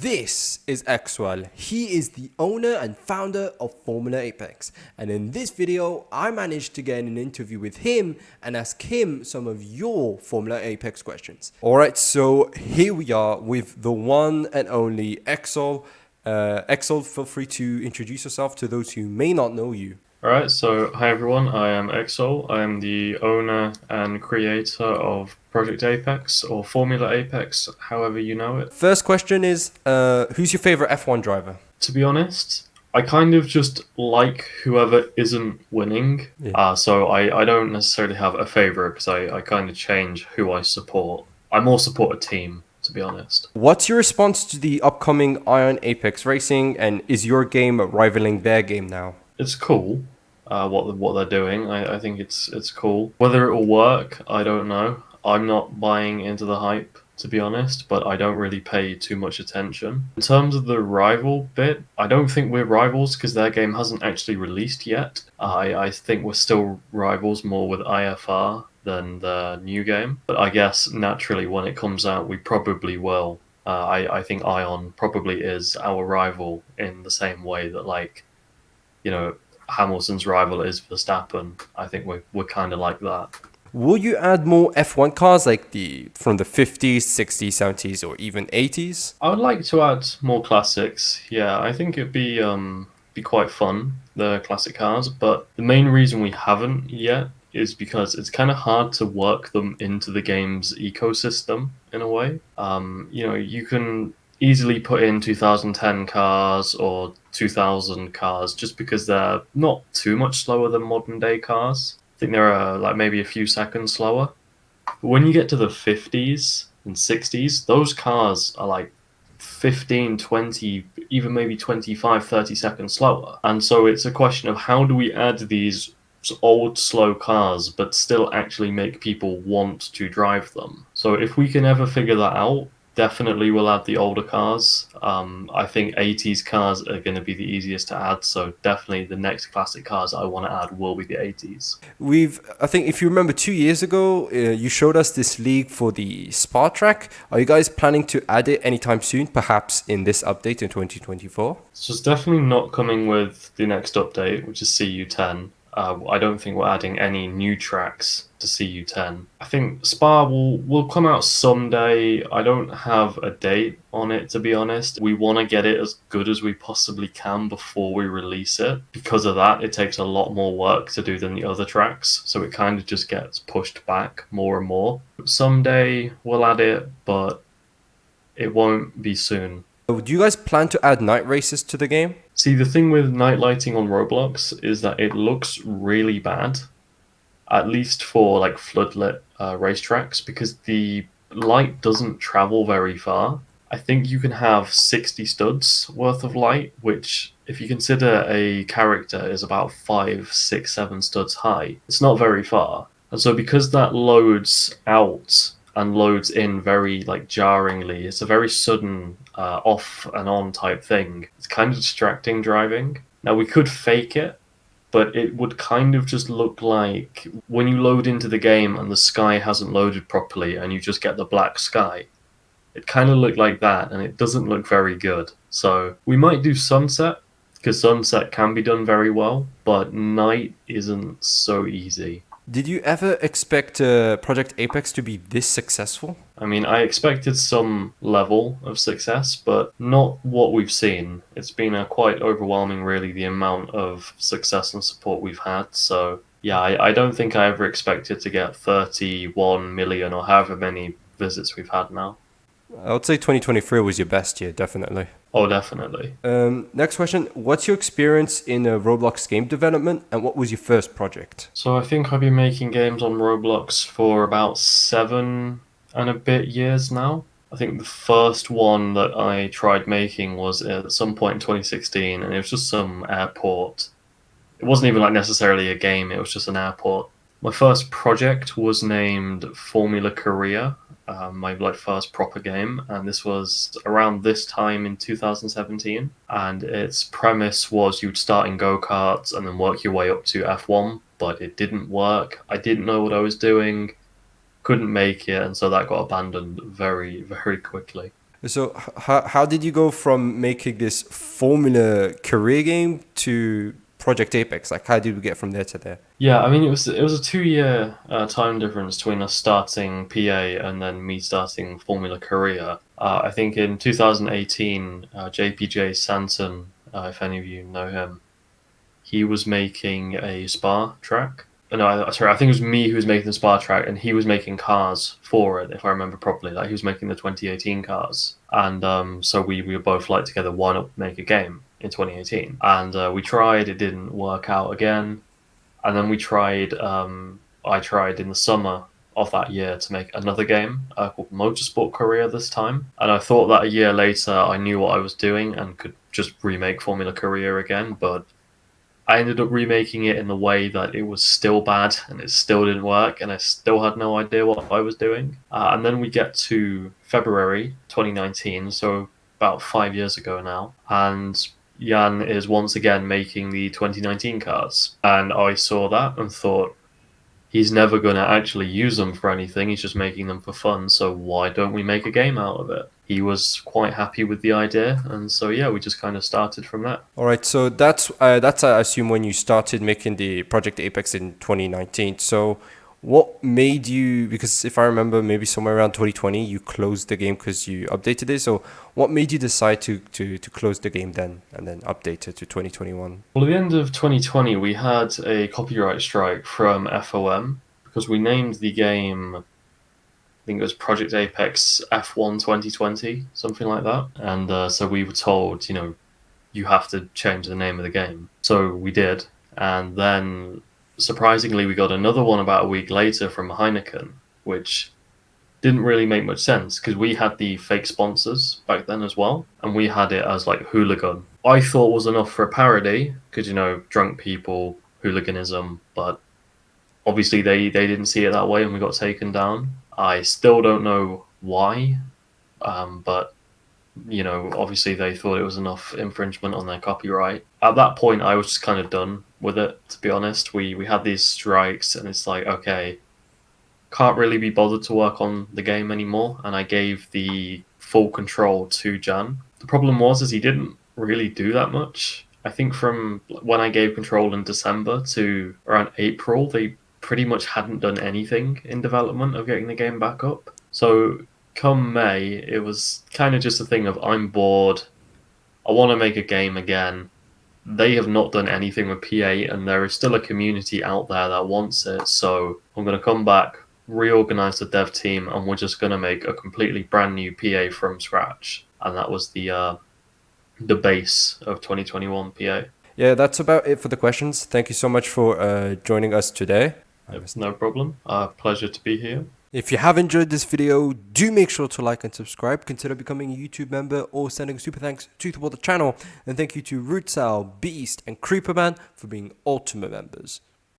This is Axwell. He is the owner and founder of Formula Apex. And in this video, I managed to get an interview with him and ask him some of your Formula Apex questions. Alright, so here we are with the one and only Axel. Axel, feel free to introduce yourself to those who may not know you. Alright, so hi everyone, I am Exol. I am the owner and creator of Project Apex, or Formula Apex, however you know it. First question is, who's your favorite F1 driver? To be honest, I kind of just like whoever isn't winning, so I don't necessarily have a favorite because I kind of change who I support. I more support a team, to be honest. What's your response to the upcoming Iron Apex Racing, and is your game rivaling their game now? It's cool, what they're doing. I think it's cool. Whether it will work, I don't know. I'm not buying into the hype, to be honest, but I don't really pay too much attention. In terms of the rival bit, I don't think we're rivals because their game hasn't actually released yet. I think we're still rivals more with IFR than the new game. But I guess naturally when it comes out, we probably will. I think Ion probably is our rival in the same way that, like, you know, Hamilton's rival is Verstappen. I think we're kind of like that. Will you add more F1 cars like from the 50s, 60s, 70s, or even 80s? I would like to add more classics. Yeah, I think it'd be quite fun, the classic cars. But the main reason we haven't yet is because it's kind of hard to work them into the game's ecosystem in a way. You can easily put in 2010 cars or 2000 cars just because they're not too much slower than modern day cars. I think they're like maybe a few seconds slower. But when you get to the 50s and 60s, those cars are like 15, 20, even maybe 25, 30 seconds slower. And so it's a question of how do we add these old slow cars but still actually make people want to drive them. So if we can ever figure that out, definitely we'll add the older cars. I think 80s cars are going to be the easiest to add, so definitely the next classic cars I want to add will be the 80s. I think if you remember 2 years ago, you showed us this league for the Spa track. Are you guys planning to add it anytime soon, perhaps in this update in 2024? So it's definitely not coming with the next update, which is CU10. I don't think we're adding any new tracks to CU10. I think Spa will come out someday. I don't have a date on it, to be honest. We want to get it as good as we possibly can before we release it. Because of that, it takes a lot more work to do than the other tracks, so it kind of just gets pushed back more and more. Someday we'll add it, but it won't be soon. Do you guys plan to add night races to the game? See, the thing with night lighting on Roblox is that it looks really bad, at least for like floodlit racetracks, because the light doesn't travel very far. I think you can have 60 studs worth of light, which, if you consider a character is about 5, 6, 7 studs high, it's not very far. And so because that loads out and loads in very like jarringly, it's a very sudden off and on type thing. It's kind of distracting driving. Now we could fake it, but it would kind of just look like when you load into the game and the sky hasn't loaded properly and you just get the black sky. It kind of looked like that, and it doesn't look very good. So we might do sunset, because sunset can be done very well, but night isn't so easy. Did you ever expect Project Apex to be this successful? I mean, I expected some level of success, but not what we've seen. It's been quite overwhelming, really, the amount of success and support we've had. So, yeah, I don't think I ever expected to get 31 million or however many visits we've had now. I would say 2023 was your best year, definitely. Oh, definitely. Next question. What's your experience in Roblox game development, and what was your first project? So I think I've been making games on Roblox for about 7 and a bit years now. I think the first one that I tried making was at some point in 2016, and it was just some airport. It wasn't even like necessarily a game, it was just an airport. My first project was named Formula Korea, my first proper game, and this was around this time in 2017. And its premise was you'd start in go-karts and then work your way up to F1, but it didn't work. I didn't know what I was doing, couldn't make it, and so that got abandoned very, very quickly. So how did you go from making this Formula career game to Project Apex? Like, how did we get from there to there? Yeah, I mean it was a 2 year time difference between us starting PA and then me starting Formula Korea. I think in 2018, JPJ Sanson, if any of you know him, he was making a Spa track. No, sorry, I think it was me who was making the Spa track, and he was making cars for it, if I remember properly. Like he was making the 2018 cars, and so we were both like together. Why not make a game in 2018? And we tried. It didn't work out again. And then we tried. I tried in the summer of that year to make another game called Motorsport Korea this time. And I thought that a year later I knew what I was doing and could just remake Formula Korea again, but I ended up remaking it in the way that it was still bad and it still didn't work, and I still had no idea what I was doing. And then we get to February 2019, so about 5 years ago now, and Jan is once again making the 2019 cars. And I saw that and thought, he's never going to actually use them for anything. He's just making them for fun. So why don't we make a game out of it? He was quite happy with the idea, and so yeah, we just kind of started from that. All right, so that's I assume when you started making the Project Apex in 2019. So what made you? Because if I remember, maybe somewhere around 2020, you closed the game because you updated it. So what made you decide to close the game then and then update it to 2021? Well, at the end of 2020, we had a copyright strike from FOM because we named the game, I think it was Project Apex F1 2020, something like that. And so we were told, you have to change the name of the game. So we did. And then surprisingly, we got another one about a week later from Heineken, which didn't really make much sense because we had the fake sponsors back then as well, and we had it as like hooligan. I thought was enough for a parody because drunk people, hooliganism, but obviously they didn't see it that way, and we got taken down. I still don't know why, but obviously they thought it was enough infringement on their copyright. At that point, I was just kind of done with it, to be honest. We had these strikes, and it's like, okay, can't really be bothered to work on the game anymore, and I gave the full control to Jan. The problem was is he didn't really do that much. I think from when I gave control in December to around April, they pretty much hadn't done anything in development of getting the game back up. So come May, it was kind of just a thing of, I'm bored, I want to make a game again. They have not done anything with PA, and there is still a community out there that wants it. So I'm going to come back, reorganize the dev team, and we're just going to make a completely brand new PA from scratch. And that was the base of 2021 PA. Yeah, that's about it for the questions. Thank you so much for joining us today. No problem. Pleasure to be here. If you have enjoyed this video, do make sure to like and subscribe. Consider becoming a YouTube member or sending a super thanks to support the channel. And thank you to Rootsal, Beast, and Creeperman for being ultimate members.